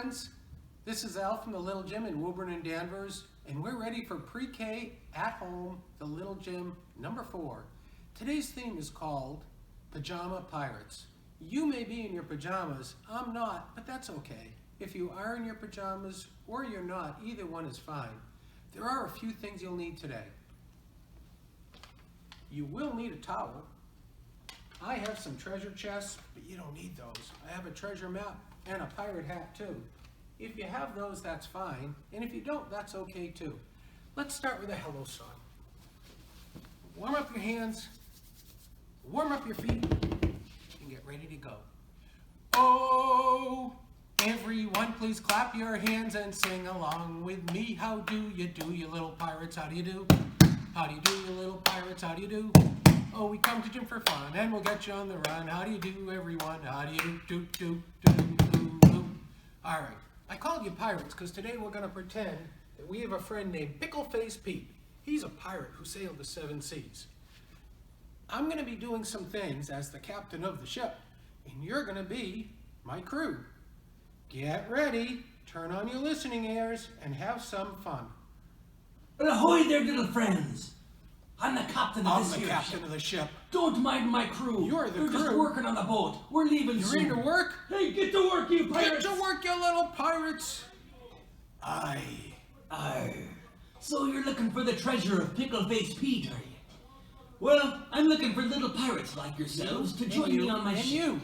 friends. This is Al from the Little Gym in Woburn and Danvers, and we're ready for PreK At Home, the Little Gym number 4. Today's theme is called Pajama Pirates. You may be in your pajamas, I'm not, but that's okay. If you are in your pajamas or you're not, either one is fine. There are a few things you'll need today. You will need a towel. I have some treasure chests, but you don't need those. I have a treasure map and a pirate hat too. If you have those, that's fine. And if you don't, that's okay too. Let's start with a hello song. Warm up your hands, warm up your feet, and get ready to go. Oh, everyone, please clap your hands and sing along with me. How do, you little pirates? How do you do? How do you do, you little pirates? How do you do? Oh, we come to gym for fun, and we'll get you on the run. How do you do, everyone? How do you do? All right, I called you pirates because today we're going to pretend that we have a friend named Pickle Face Pete. He's a pirate who sailed the 7 seas. I'm going to be doing some things as the captain of the ship, and you're going to be my crew. Get ready, turn on your listening ears, and have some fun. But ahoy there, little friends! I'm the captain of this I'm the here captain ship. of the ship. Don't mind my crew. You're the We're crew. just working on the boat. We're leaving You soon. ready to work? Hey, get to work, you pirates! Get to work, you little pirates! Aye. Arr. So you're looking for the treasure of Pickle Face Pete, are you? Well, I'm looking for little pirates like yourselves to join me on my ship. You.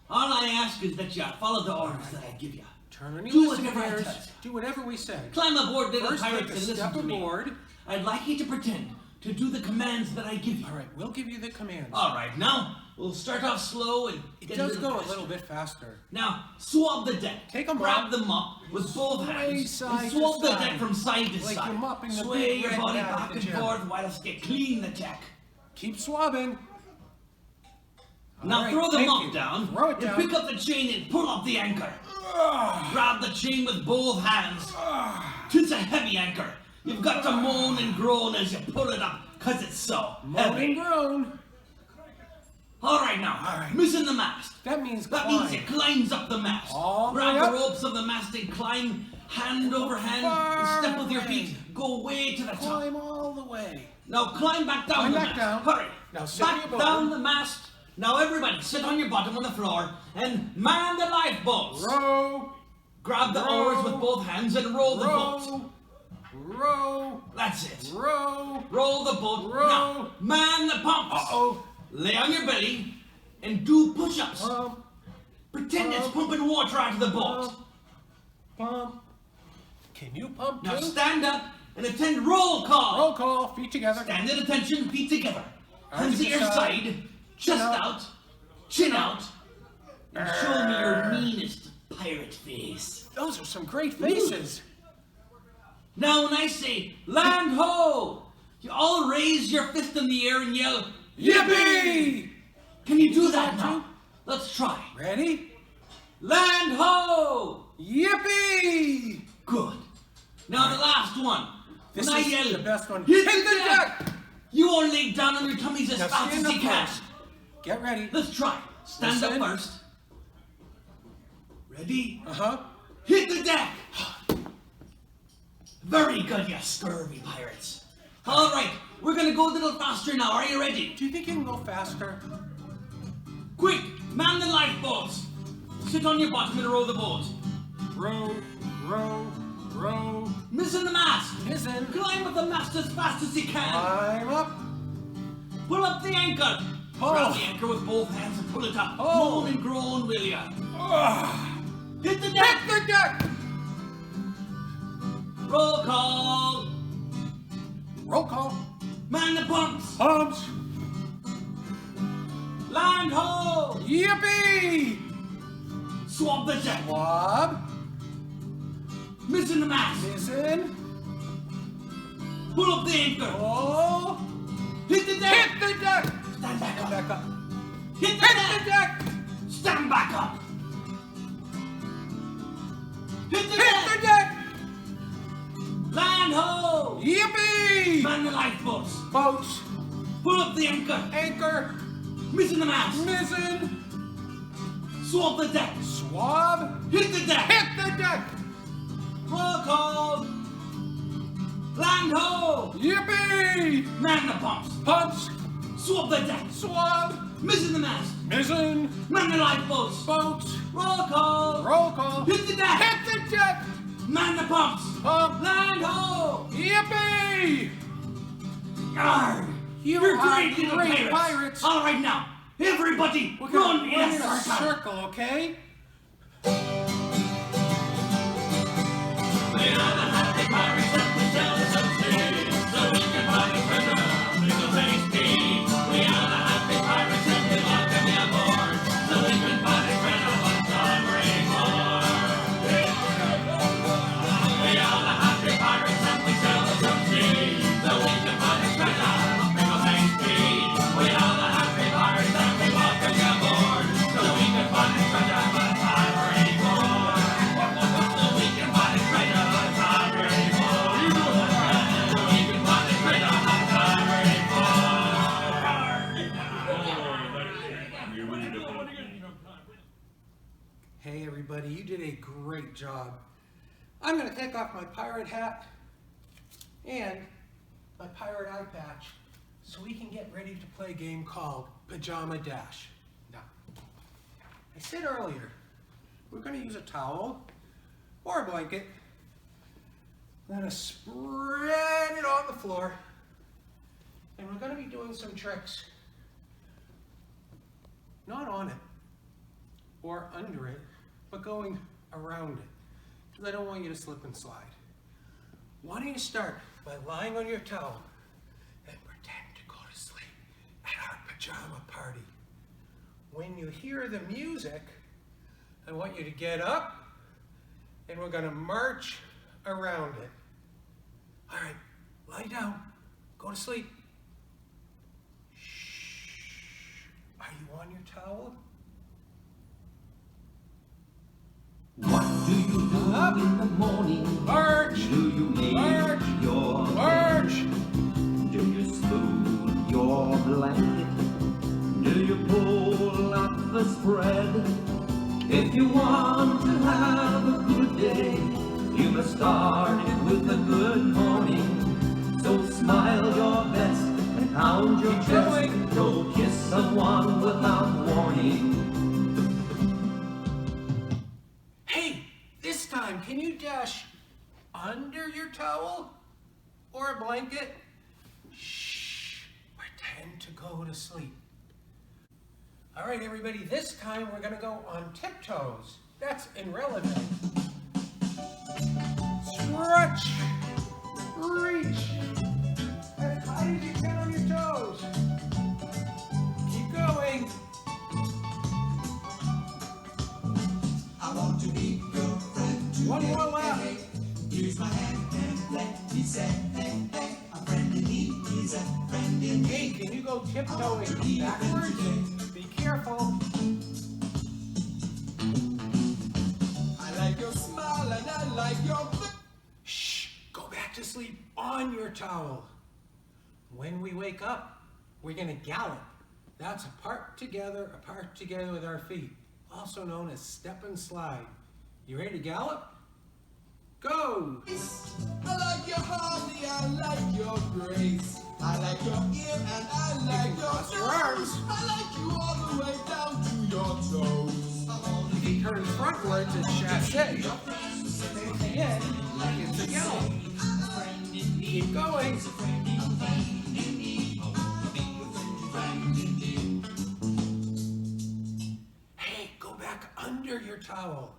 All I ask is that you follow the orders that I give you. Turn on your Do listening whatever I ears. tell you. Do whatever we say. Climb aboard, little First, pirates, take a and listen step to me. aboard. I'd like you to pretend to do the commands that I give you. All right, we'll give you the commands. All right, now we'll start off slow and It get does a go little a faster. little bit faster. Now, swab the deck. Take a mop. Grab the mop with both Sway hands side and to swab the side. deck from side to Like side. you're mopping the Sway big your red body cat at back the and gym. forth whilst you clean the deck. Keep swabbing. Now All right, throw the thank mop you. down. Throw it and down. pick up the chain and pull up the anchor. Grab the chain with both hands. It's a heavy anchor. You've got to moan and groan as you pull it up, cause it's so Moan heavy. and groan. All right now, All right. missing the mast. That means That climb. means you climbs up the mast. All the Grab way the up. ropes of the mast and climb hand over hand Far and step with your away. feet. Go way to the top. Climb all the way. Now climb back down Climb the back mast. down. Hurry. Now sit on back your down bottom. the mast. Now everybody sit on your bottom on the floor and man the lifeboats. Row. Grab the row, oars with both hands and row the boat. Row. That's it. Row. Roll the boat. Row. Now man the pumps. Uh-oh. Lay on your belly and do push-ups. Pump. Pretend it's pump, pumping water out of the boat. Pump. Can you pump Now too? stand up and attend roll call. Roll call. Feet together. Stand at attention, feet together. Arms Hands at to your the side, side. chest Chin up. out, chin out, and show me your meanest pirate face. Those are some great faces. Now when I say land ho, you all raise your fist in the air and yell, Yippee! Can you do that that now? too? Let's try. Ready? Land ho! Yippee! Good. Now the last one. This when I is yell, the best one. Hit the deck! You all lay down on your tummies as Now fast stand as you up can. first. Get ready. Let's try. Stand Listen. up first. Ready? Uh-huh. Hit the deck! Very good, you scurvy pirates. All right, we're gonna go a little faster now. Are you ready? Do you think you can go faster? Quick, man the lifeboats. Sit on your bottom and row the boat. Row, row, row. Missing the mast. Missing. Climb up the mast as fast as you can. Climb up. Pull up the anchor. Oh. Grab the anchor with both hands and pull it up. Oh. Moan and groan, will ya? Ah. Hit the deck. Hit the deck. Roll call. Roll call. Man the pumps. Pumps. Land ho. Yippee! Swab the deck. Swab. Missing the mast. Missing. Pull up the anchor. Oh. Hit the deck. Hit the deck. Stand back up. Back up. Hit the Hit deck. the deck. Stand back up. Hit the Hit deck. the deck. Land ho. Yippee! Man the lifeboats. Boats. Pull up the anchor. Anchor. Missing the mast. Missing. Swab the deck. Swab Swab. Hit the deck. Hit the deck. Roll call. Land ho. Yippee. Man the pumps. Pumps. Swab the deck. Swab. Mizzen the mast. Mizzen. Man the lifeboats. Boats. Roll call. Roll call. Hit the deck. Hit the deck. Man the pumps. Pump. Land ho. Yippee. Arr. You're are great little great pirates. All right now, everybody, We're run gonna in run a in a circle. circle, okay? We are the happy pirates that we sail the seven seas, so we can find a treasure, Pickle Face Pete. We are the happy pirates that we welcome you aboard, so we can find a treasure but submarine more. We are the happy pirates that we sail the seven seas, so we can find a treasure, Pickle Face Pete. We are the happy pirates that we welcome you aboard, so we can find a treasure but submarine more. So we can find a treasure but submarine more. So we can find a treasure but submarine more. Hey everybody, you did a great job. I'm gonna take off my pirate hat and my pirate eye patch so we can get ready to play a game called Pajama Dash. Now, I said earlier, we're gonna use a towel or a blanket. We're gonna spread it on the floor and we're gonna be doing some tricks. Not on it or under it, but going around it, because I don't want you to slip and slide. Why don't you start by lying on your towel and pretend to go to sleep at our pajama party. When you hear the music, I want you to get up and we're gonna march around it. All right, lie down, go to sleep. Shh, are you on your towel? What do you do Up. in the morning? March, Do you make march, your march. Do you smooth your blanket? Do you pull up the spread? If you want to have a good day, you must start it with a good morning. So smile your best and pound your Keep chest. going. Don't kiss someone without warning. Hey, this time, can you dash under your towel or a blanket? Shh, pretend to go to sleep. All right, everybody, this time we're gonna go on tiptoes. That's irrelevant. Stretch, reach, as high as you can on your toes. Keep going. I want to be your friend today. One more lap. Use my hand and play. He said, hey, hey, a friend in need is a friend in need. Hey, can you go tiptoeing backwards? Be careful. I like your smile and I like your Shh, go back to sleep on your towel. When we wake up, we're gonna gallop. That's apart together with our feet, also known as step and slide. You ready to gallop? Go! I like your harmony, I like your grace. I like your ear and I like your cross your arms. I like you all the way down to your toes. If you turn frontwards, it's chassé. Face the end, like it's a gallop. Keep going. Hey, go back under your towel.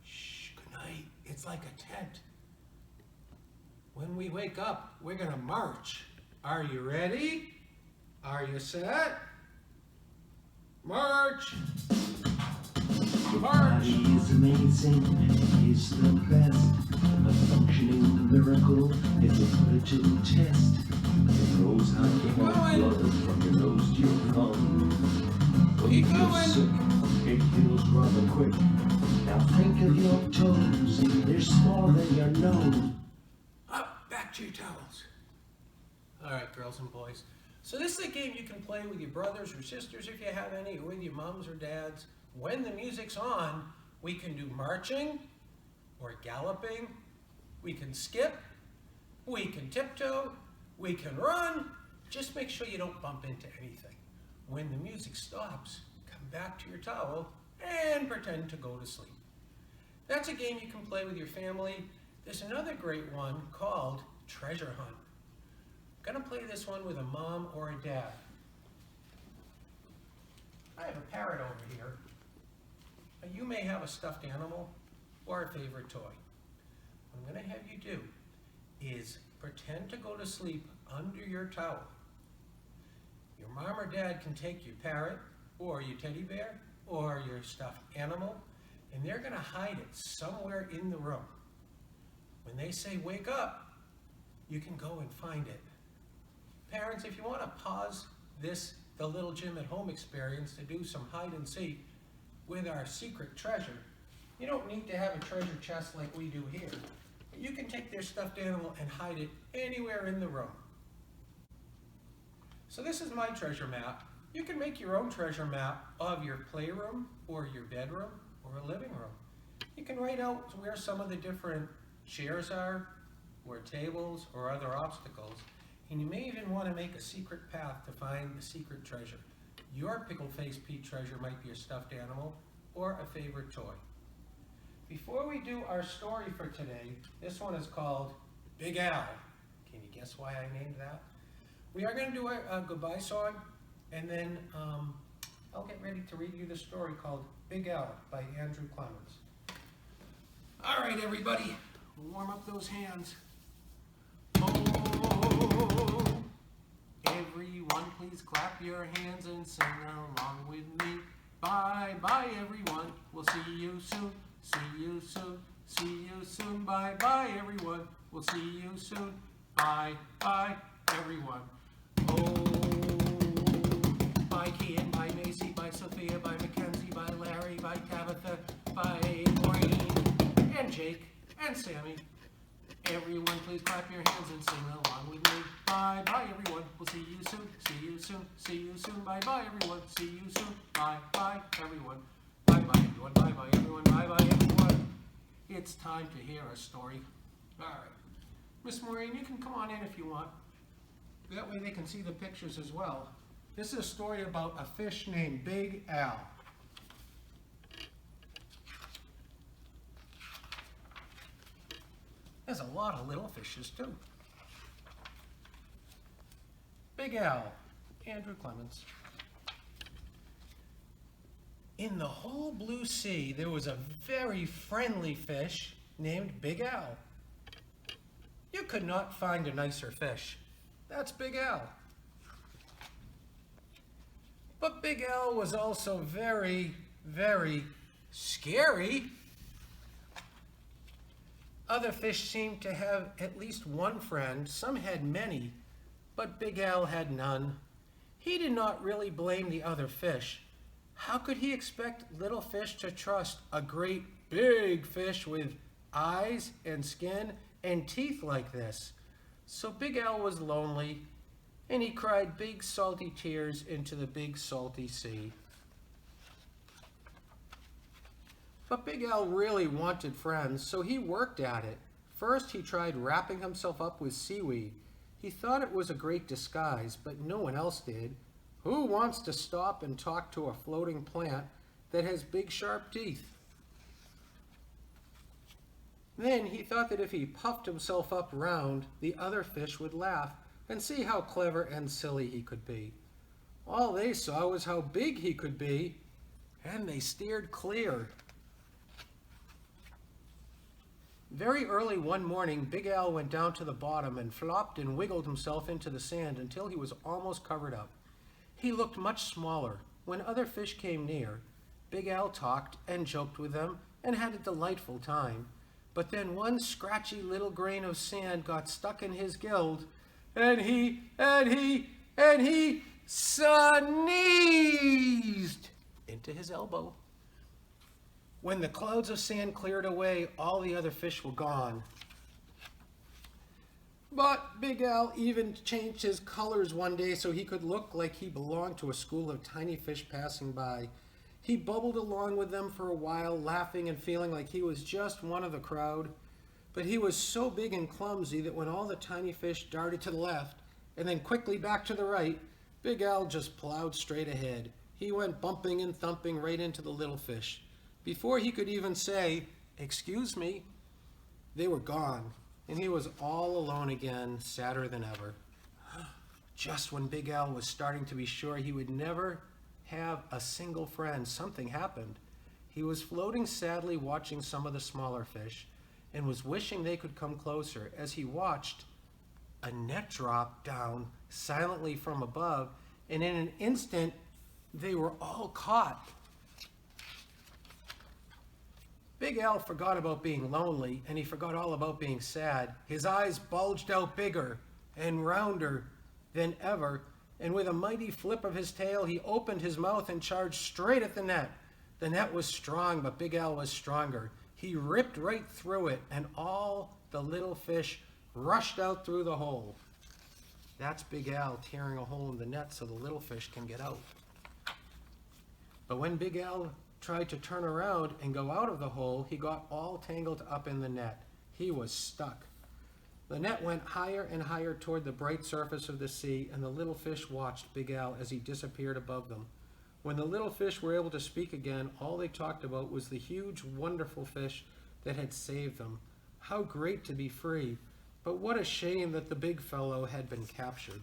Shh, good night. It's like a tent. When we wake up, we're gonna march. Are you ready? Are you set? March! Your March. body is amazing, it's the best. A functioning miracle, it's a put it to the test. It knows how to get Going. blood from your nose to your thumb. When Keep you feel going. sick, it heals rather quick. Now think of your toes, they're smaller than your nose. Up, back to your towels. All right, girls and boys. So this is a game you can play with your brothers or sisters if you have any, or with your moms or dads. When the music's on, We can do marching or galloping. We can skip. We can tiptoe. We can run. Just make sure you don't bump into anything. When the music stops, come back to your towel and pretend to go to sleep. That's a game you can play with your family. There's another great one called Treasure Hunt. I'm gonna play this one with a mom or a dad. I have a parrot over here. You may have a stuffed animal or a favorite toy. What I'm gonna have you do is pretend to go to sleep under your towel. Your mom or dad can take your parrot or your teddy bear or your stuffed animal, and they're gonna hide it somewhere in the room. When they say wake up, you can go and find it. Parents, if you want to pause the Little Jim at Home experience to do some hide and seek with our secret treasure, you don't need to have a treasure chest like we do here. You can take their stuffed animal and hide it anywhere in the room. So this is my treasure map. You can make your own treasure map of your playroom or your bedroom or a living room. You can write out where some of the different chairs are, or tables, or other obstacles. And you may even want to make a secret path to find the secret treasure. Your Pickle Face Pete treasure might be a stuffed animal or a favorite toy. Before we do our story for today, this one is called Big Al. Can you guess why I named that? We are going to do a goodbye song, and then I'll get ready to read you the story called Big Al by Andrew Clemens. All right, everybody, warm up those hands. Oh, everyone, please clap your hands and sing along with me. Bye, bye, everyone. We'll see you soon. See you soon. See you soon. Bye, bye, everyone. We'll see you soon. Bye, bye, everyone. Oh, bye, Kian, bye, Macy, bye, Sophia, bye, Mackenzie, bye, Larry, bye, Tabitha, bye, Maureen, and Jake, and Sammy. Everyone, please clap your hands and sing along with me. Bye, bye, everyone. We'll see you soon. See you soon. See you soon. Bye, bye, everyone. See you soon. Bye, bye, everyone. Bye, bye, everyone. Bye, bye, everyone. Bye, bye, everyone. It's time to hear a story. All right. Miss Maureen, you can come on in if you want. That way they can see the pictures as well. This is a story about a fish named Big Al. There's a lot of little fishes too. Big Al, Andrew Clemens. In the whole blue sea, there was a very friendly fish named Big Al. You could not find a nicer fish. That's Big Al. But Big Al was also very, very scary. Other fish seemed to have at least one friend. Some had many, but Big Al had none. He did not really blame the other fish. How could he expect little fish to trust a great big fish with eyes and skin and teeth like this? So Big Al was lonely, and he cried big salty tears into the big salty sea. But Big Al really wanted friends, so he worked at it. First, he tried wrapping himself up with seaweed. He thought it was a great disguise, but no one else did. Who wants to stop and talk to a floating plant that has big sharp teeth? Then he thought that if he puffed himself up round, the other fish would laugh and see how clever and silly he could be. All they saw was how big he could be, and they steered clear. Very early one morning, Big Al went down to the bottom and flopped and wiggled himself into the sand until he was almost covered up. He looked much smaller. When other fish came near, Big Al talked and joked with them and had a delightful time. But then one scratchy little grain of sand got stuck in his gill, and he sneezed into his elbow. When the clouds of sand cleared away, all the other fish were gone. But Big Al even changed his colors one day so he could look like he belonged to a school of tiny fish passing by. He bubbled along with them for a while, laughing and feeling like he was just one of the crowd. But he was so big and clumsy that when all the tiny fish darted to the left and then quickly back to the right, Big Al just plowed straight ahead. He went bumping and thumping right into the little fish. Before he could even say, "Excuse me," they were gone, and he was all alone again, sadder than ever. Just when Big Al was starting to be sure he would never have a single friend, something happened. He was floating sadly watching some of the smaller fish and was wishing they could come closer. As he watched, a net dropped down silently from above, and in an instant, they were all caught. Big Al forgot about being lonely, and he forgot all about being sad. His eyes bulged out bigger and rounder than ever, and with a mighty flip of his tail, he opened his mouth and charged straight at the net. The net was strong, but Big Al was stronger. He ripped right through it, and all the little fish rushed out through the hole. That's Big Al tearing a hole in the net so the little fish can get out. But when Big Al tried to turn around and go out of the hole, he got all tangled up in the net. He was stuck. The net went higher and higher toward the bright surface of the sea, and the little fish watched Big Al as he disappeared above them. When the little fish were able to speak again, all they talked about was the huge, wonderful fish that had saved them. How great to be free, but what a shame that the big fellow had been captured.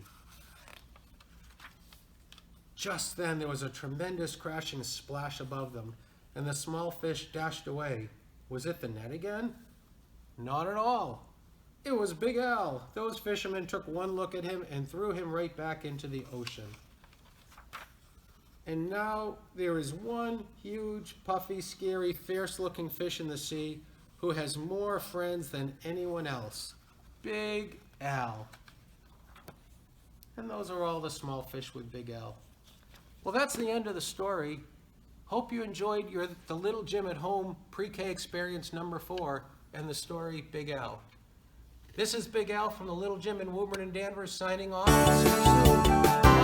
Just then there was a tremendous crashing splash above them, and the small fish dashed away. Was it the net again? Not at all. It was Big Al. Those fishermen took one look at him and threw him right back into the ocean. And now there is one huge, puffy, scary, fierce-looking fish in the sea who has more friends than anyone else. Big Al. And those are all the small fish with Big Al. Well, that's the end of the story. Hope you enjoyed the Little Jim at Home Pre-K Experience number 4 and the story Big Al. This is Big Al from the Little Jim in Woburn and Danvers signing off. See you soon.